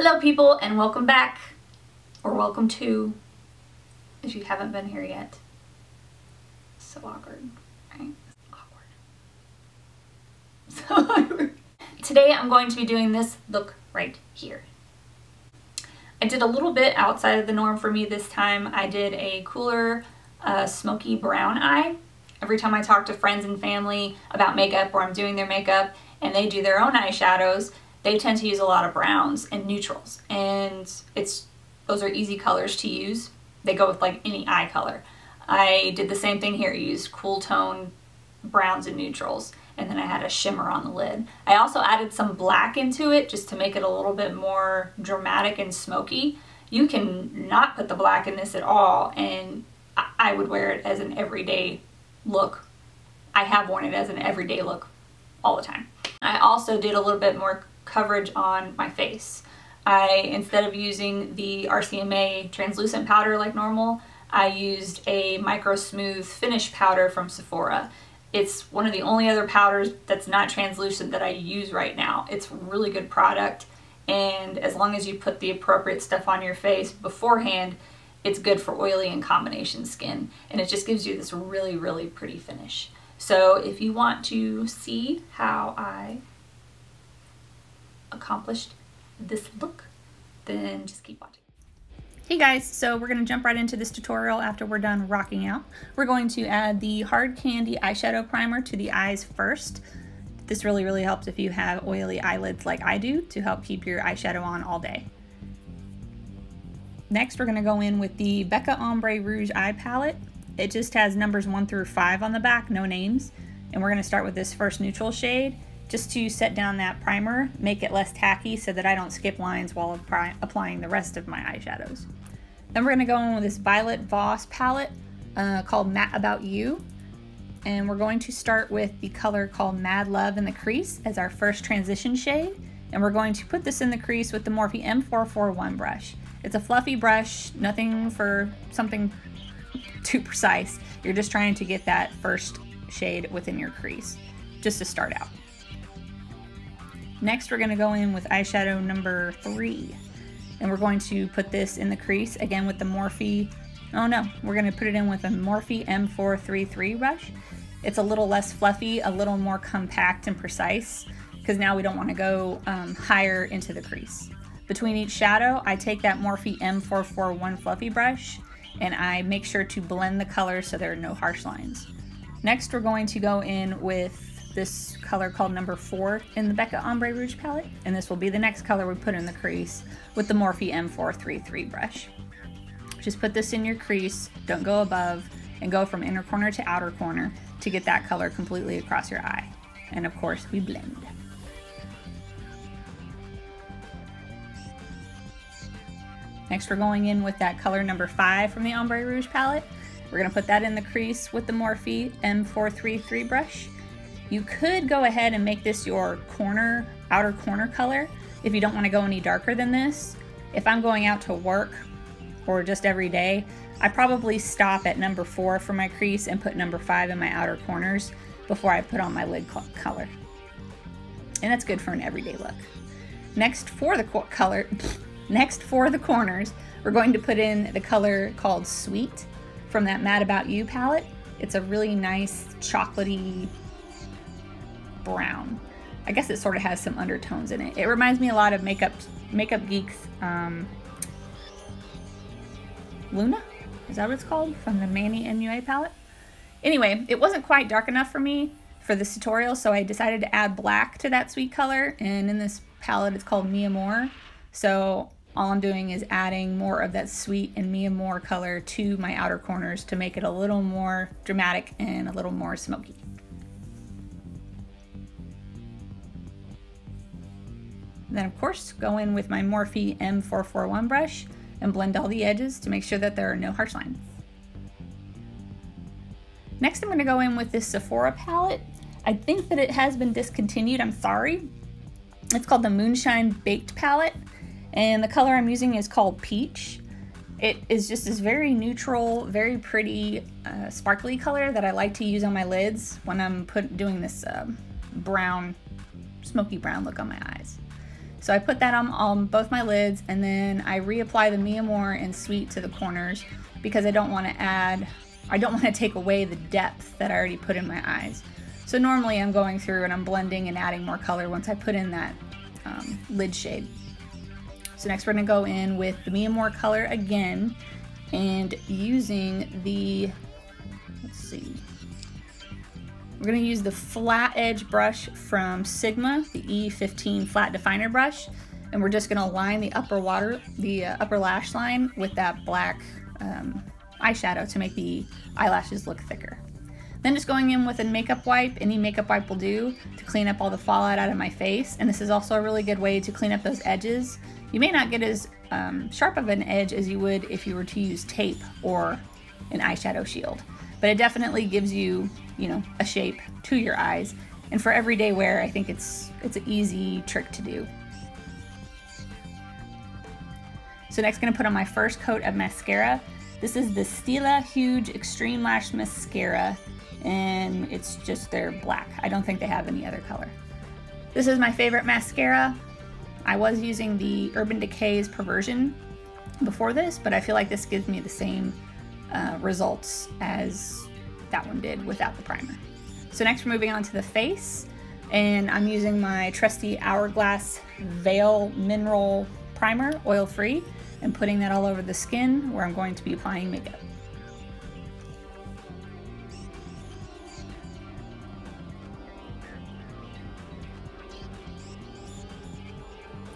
Hello people, and welcome back, or welcome to, if you haven't been here yet. So awkward, right? So awkward. Today I'm going to be doing this look right here. I did a little bit outside of the norm for me this time. I did a cooler smoky brown eye. Every time I talk to friends and family about makeup or I'm doing their makeup and they do their own eyeshadows, they tend to use a lot of browns and neutrals, and those are easy colors to use. They go with like any eye color. I did the same thing here. I used cool tone browns and neutrals, and then I had a shimmer on the lid. I also added some black into it just to make it a little bit more dramatic and smoky. You can not put the black in this at all, and I would wear it as an everyday look. I have worn it as an everyday look all the time. I also did a little bit more coverage on my face. Instead of using the RCMA translucent powder like normal, I used a micro smooth finish powder from Sephora. It's one of the only other powders that's not translucent that I use right now. It's a really good product, and as long as you put the appropriate stuff on your face beforehand, it's good for oily and combination skin, and it just gives you this really, really pretty finish. So if you want to see how I accomplished this look, then just keep watching. Hey guys, so we're going to jump right into this tutorial after we're done rocking out. We're going to add the Hard Candy eyeshadow primer to the eyes first. This really, really helps if you have oily eyelids like I do, to help keep your eyeshadow on all day. Next, we're going to go in with the Becca Ombre Rouge eye palette. It just has numbers 1 through 5 on the back, no names. And we're going to start with this first neutral shade, just to set down that primer, make it less tacky so that I don't skip lines while applying the rest of my eyeshadows. Then we're going to go in with this Violet Voss palette called Matte About You. And we're going to start with the color called Mad Love in the crease as our first transition shade. And we're going to put this in the crease with the Morphe M441 brush. It's a fluffy brush, nothing for something too precise. You're just trying to get that first shade within your crease, just to start out. Next, we're going to go in with eyeshadow number 3, and we're going to put this in the crease again with the Morphe, we're going to put it in with a Morphe M441 brush. It's a little less fluffy, a little more compact and precise, because now we don't want to go higher into the crease. Between each shadow, I take that Morphe M441 fluffy brush and I make sure to blend the colors so there are no harsh lines. Next, we're going to go in with this color called number 4 in the Becca Ombre Rouge palette, and this will be the next color we put in the crease with the Morphe M441 brush. Just put this in your crease, don't go above, and go from inner corner to outer corner to get that color completely across your eye. And of course, we blend. Next, we're going in with that color number 5 from the Ombre Rouge palette. We're going to put that in the crease with the Morphe M441 brush. You could go ahead and make this your outer corner color if you don't want to go any darker than this. If I'm going out to work or just every day, I probably stop at number 4 for my crease and put number 5 in my outer corners before I put on my lid color. And that's good for an everyday look. Next for the corners, we're going to put in the color called Sweet from that Mad About You palette. It's a really nice chocolatey brown. I guess it sort of has some undertones in it. It reminds me a lot of Makeup Geek's Luna? Is that what it's called? From the Manny NUA palette? Anyway, it wasn't quite dark enough for me for this tutorial, so I decided to add black to that sweet color, and in this palette it's called Amor. So all I'm doing is adding more of that sweet and Amor color to my outer corners to make it a little more dramatic and a little more smoky. Then of course, go in with my Morphe M441 brush and blend all the edges to make sure that there are no harsh lines. Next, I'm going to go in with this Sephora palette. I think that it has been discontinued, I'm sorry. It's called the Moonshine Baked palette, and the color I'm using is called Peach. It is just this very neutral, very pretty, sparkly color that I like to use on my lids when I'm doing this brown, smoky brown look on my eyes. So I put that on both my lids, and then I reapply the Amor in Sweet to the corners because I don't want to take away the depth that I already put in my eyes. So normally I'm going through and I'm blending and adding more color once I put in that lid shade. So next we're going to go in with the Amor color again, and using the, let's see, we're going to use the flat edge brush from Sigma, the E15 flat definer brush, and we're just going to line the upper lash line with that black eyeshadow to make the eyelashes look thicker. Then just going in with a makeup wipe, any makeup wipe will do, to clean up all the fallout out of my face. And this is also a really good way to clean up those edges. You may not get as sharp of an edge as you would if you were to use tape or an eyeshadow shield, but it definitely gives you, a shape to your eyes. And for everyday wear, I think it's an easy trick to do. So next, going to put on my first coat of mascara. This is the Stila Huge Extreme Lash Mascara, and it's just their black. I don't think they have any other color. This is my favorite mascara. I was using the Urban Decay's Perversion before this, but I feel like this gives me the same results as that one did without the primer. So next we're moving on to the face, and I'm using my trusty Hourglass Veil Mineral Primer, oil-free, and putting that all over the skin where I'm going to be applying makeup.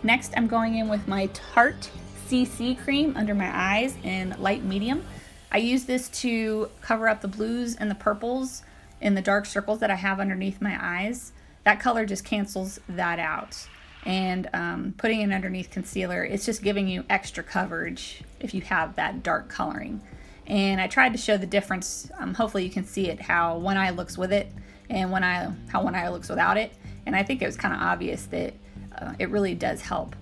Next, I'm going in with my Tarte CC cream under my eyes in light medium. I use this to cover up the blues and the purples in the dark circles that I have underneath my eyes. That color just cancels that out. And putting it underneath concealer, it's just giving you extra coverage if you have that dark coloring. And I tried to show the difference. Hopefully you can see it, how one eye looks with it and how one eye looks without it. And I think it was kind of obvious that it really does help.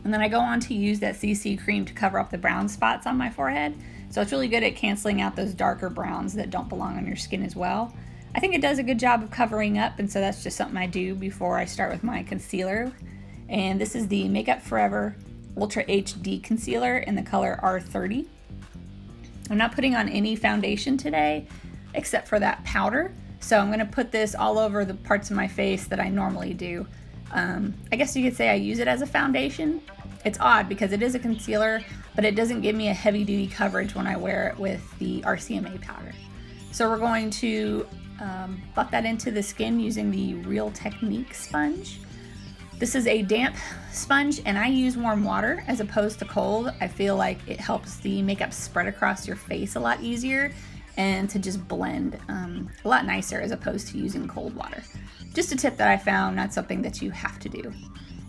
And then I go on to use that CC cream to cover up the brown spots on my forehead. So it's really good at canceling out those darker browns that don't belong on your skin as well. I think it does a good job of covering up, and so that's just something I do before I start with my concealer. And this is the Makeup Forever Ultra HD Concealer in the color R30. I'm not putting on any foundation today except for that powder, so I'm going to put this all over the parts of my face that I normally do. I guess you could say I use it as a foundation. It's odd because it is a concealer, but it doesn't give me a heavy-duty coverage when I wear it with the RCMA powder. So we're going to buff that into the skin using the Real Technique sponge. This is a damp sponge, and I use warm water as opposed to cold. I feel like it helps the makeup spread across your face a lot easier and to just blend a lot nicer as opposed to using cold water. Just a tip that I found, not something that you have to do.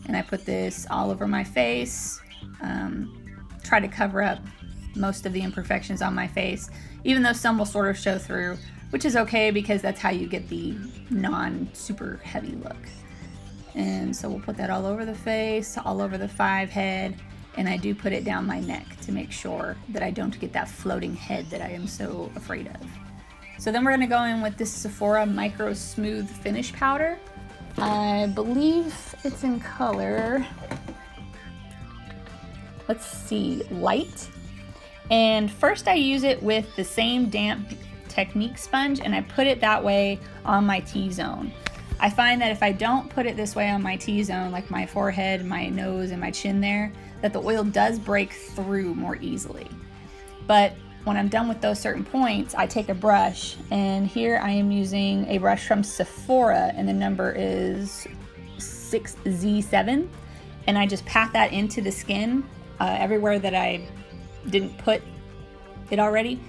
And I put this all over my face, try to cover up most of the imperfections on my face, even though some will sort of show through, which is okay because that's how you get the non-super heavy look. And so we'll put that all over the face, all over the 5 head, and I do put it down my neck to make sure that I don't get that floating head that I am so afraid of. So then we're going to go in with this Sephora Micro Smooth Finish Powder. I believe it's in color, let's see, light. And first I use it with the same damp Technique sponge, and I put it that way on my T-zone. I find that if I don't put it this way on my T-zone, like my forehead, my nose, and my chin there, that the oil does break through more easily. But when I'm done with those certain points, I take a brush, and here I am using a brush from Sephora, and the number is 6Z7, and I just pat that into the skin everywhere that I didn't put it already.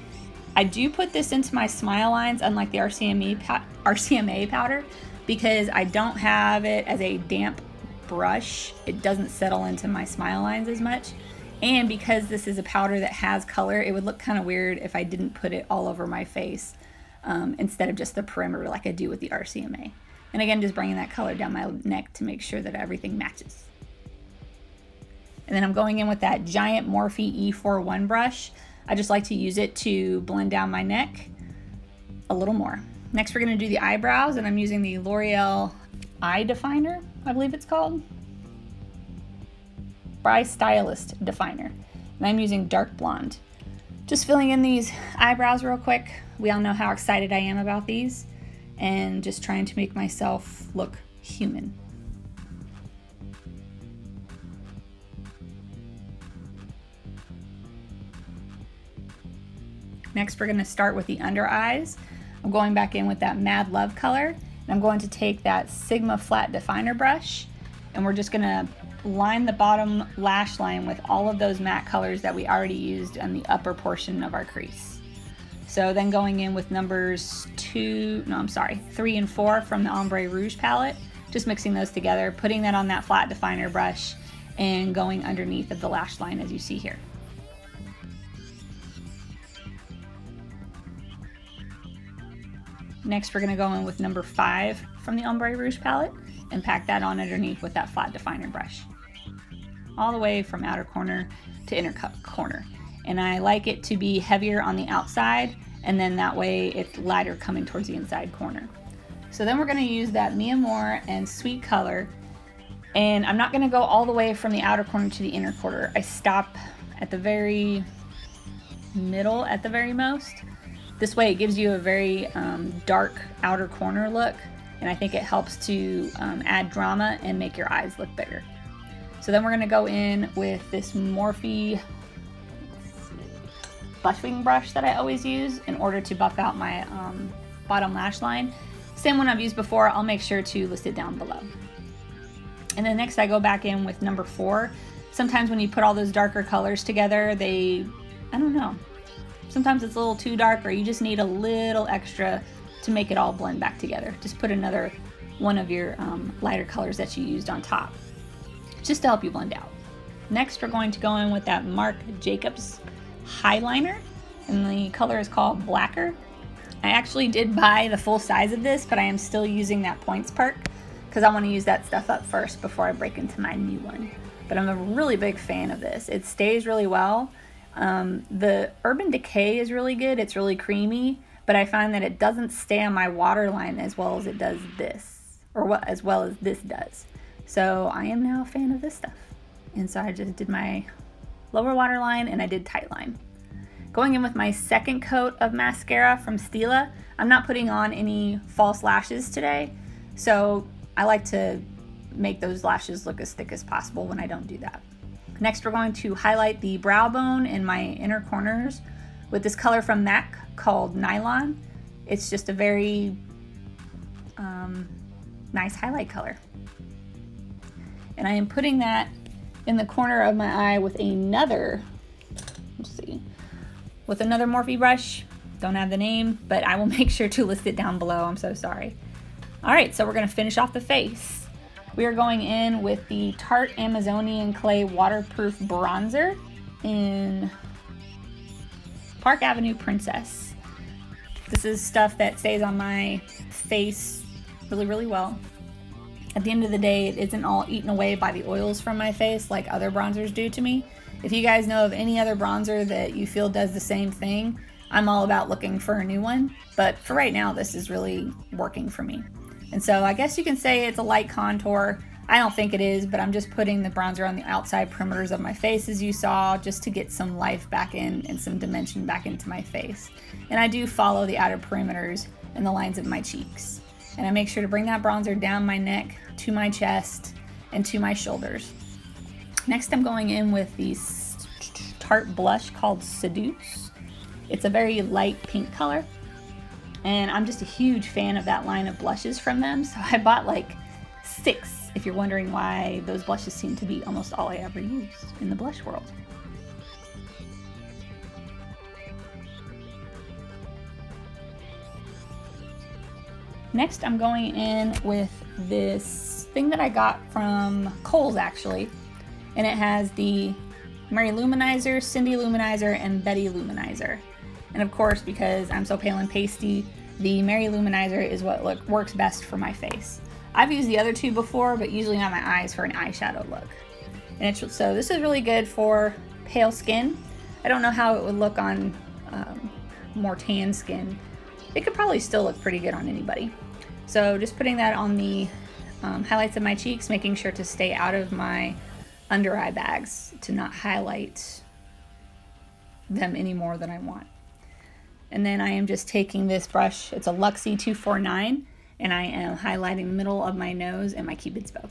I do put this into my smile lines, unlike the RCMA powder, because I don't have it as a damp brush. It doesn't settle into my smile lines as much. And because this is a powder that has color, it would look kind of weird if I didn't put it all over my face instead of just the perimeter like I do with the RCMA. And again, just bringing that color down my neck to make sure that everything matches. And then I'm going in with that giant Morphe E41 brush. I just like to use it to blend down my neck a little more. Next, we're going to do the eyebrows, and I'm using the L'Oreal Eye Definer, I believe it's called. Brow Stylist Definer, and I'm using dark blonde. Just filling in these eyebrows real quick. We all know how excited I am about these, and just trying to make myself look human. Next, we're going to start with the under eyes. I'm going back in with that Mad Love color, and I'm going to take that Sigma flat definer brush, and we're just going to line the bottom lash line with all of those matte colors that we already used on the upper portion of our crease. So then going in with numbers 3 and 4 from the Ombre Rouge palette, just mixing those together, putting that on that flat definer brush, and going underneath of the lash line as you see here. Next, we're going to go in with number 5 from the Ombre Rouge palette and pack that on underneath with that flat definer brush. All the way from outer corner to inner corner. And I like it to be heavier on the outside, and then that way it's lighter coming towards the inside corner. So then we're going to use that Amor and Sweet color, and I'm not going to go all the way from the outer corner to the inner corner. I stop at the very middle at the very most. This way it gives you a very dark outer corner look, and I think it helps to add drama and make your eyes look bigger. So then we're going to go in with this Morphe buffing brush that I always use in order to buff out my bottom lash line. Same one I've used before. I'll make sure to list it down below. And then next I go back in with number 4. Sometimes when you put all those darker colors together, I don't know. Sometimes it's a little too dark, or you just need a little extra to make it all blend back together. Just put another one of your lighter colors that you used on top, just to help you blend out. Next, we're going to go in with that Marc Jacobs Highliner, and the color is called Blacquer. I actually did buy the full size of this, but I am still using that points perk because I want to use that stuff up first before I break into my new one. But I'm a really big fan of this. It stays really well. The Urban Decay is really good. It's really creamy, but I find that it doesn't stay on my waterline as well as it does this, or as well as this does. So I am now a fan of this stuff. And so I just did my lower waterline and I did tightline. Going in with my second coat of mascara from Stila. I'm not putting on any false lashes today, so I like to make those lashes look as thick as possible when I don't do that. Next, we're going to highlight the brow bone in my inner corners with this color from MAC called Nylon. It's just a very nice highlight color. And I am putting that in the corner of my eye with another, with another Morphe brush. Don't have the name, but I will make sure to list it down below. I'm so sorry. All right, so we're gonna finish off the face. We are going in with the Tarte Amazonian Clay Waterproof Bronzer in Park Avenue Princess. This is stuff that stays on my face really, really well. At the end of the day, it isn't all eaten away by the oils from my face like other bronzers do to me. If you guys know of any other bronzer that you feel does the same thing, I'm all about looking for a new one. But for right now, this is really working for me. And so I guess you can say it's a light contour. I don't think it is, but I'm just putting the bronzer on the outside perimeters of my face, as you saw, just to get some life back in and some dimension back into my face. And I do follow the outer perimeters and the lines of my cheeks. And I make sure to bring that bronzer down my neck, to my chest, and to my shoulders. Next, I'm going in with the Tarte blush called Seduce. It's a very light pink color. And I'm just a huge fan of that line of blushes from them. So I bought like 6, if you're wondering why those blushes seem to be almost all I ever use in the blush world. Next, I'm going in with this thing that I got from Kohl's actually. And it has the Mary Luminizer, Cindy Luminizer, and Betty Luminizer. And of course, because I'm so pale and pasty, the Mary Luminizer is what works best for my face. I've used the other two before, but usually not my eyes for an eyeshadow look. And so this is really good for pale skin. I don't know how it would look on more tan skin. It could probably still look pretty good on anybody. So just putting that on the highlights of my cheeks, making sure to stay out of my under eye bags to not highlight them any more than I want. And then I am just taking this brush, it's a Luxie 249, and I am highlighting the middle of my nose and my Cupid's bow.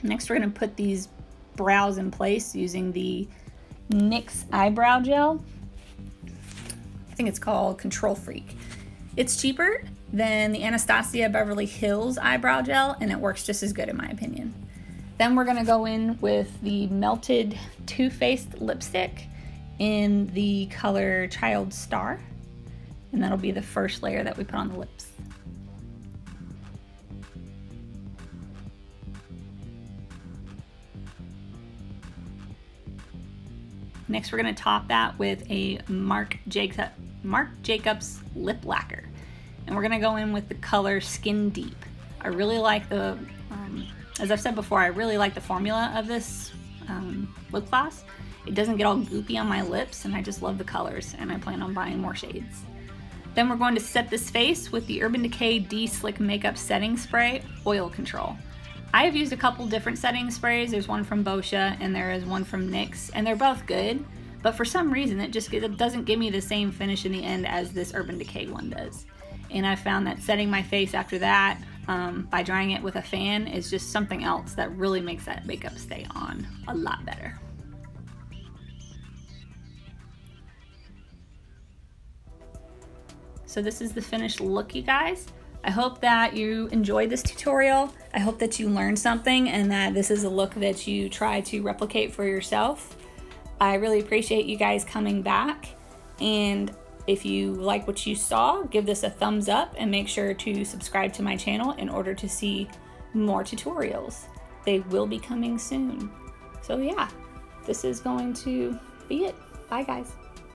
Next we're going to put these brows in place using the NYX eyebrow gel. I think it's called Control Freak. It's cheaper than the Anastasia Beverly Hills eyebrow gel, and it works just as good in my opinion. Then we're going to go in with the melted Too Faced lipstick in the color Child Star, and that'll be the first layer that we put on the lips. Next we're going to top that with a Marc Jacobs lip lacquer, and we're going to go in with the color Skin Deep. I really like the, as I've said before, I really like the formula of this lip gloss. It doesn't get all goopy on my lips, and I just love the colors, and I plan on buying more shades. Then we're going to set this face with the Urban Decay De-Slick Makeup Setting Spray Oil Control. I have used a couple different setting sprays. There's one from Boscia and there is one from NYX, and they're both good, but for some reason it doesn't give me the same finish in the end as this Urban Decay one does. And I found that setting my face after that by drying it with a fan is just something else that really makes that makeup stay on a lot better. So this is the finished look, you guys. I hope that you enjoyed this tutorial. I hope that you learned something and that this is a look that you try to replicate for yourself. I really appreciate you guys coming back, and if you like what you saw, give this a thumbs up and make sure to subscribe to my channel in order to see more tutorials. They will be coming soon. So yeah, this is going to be it. Bye guys.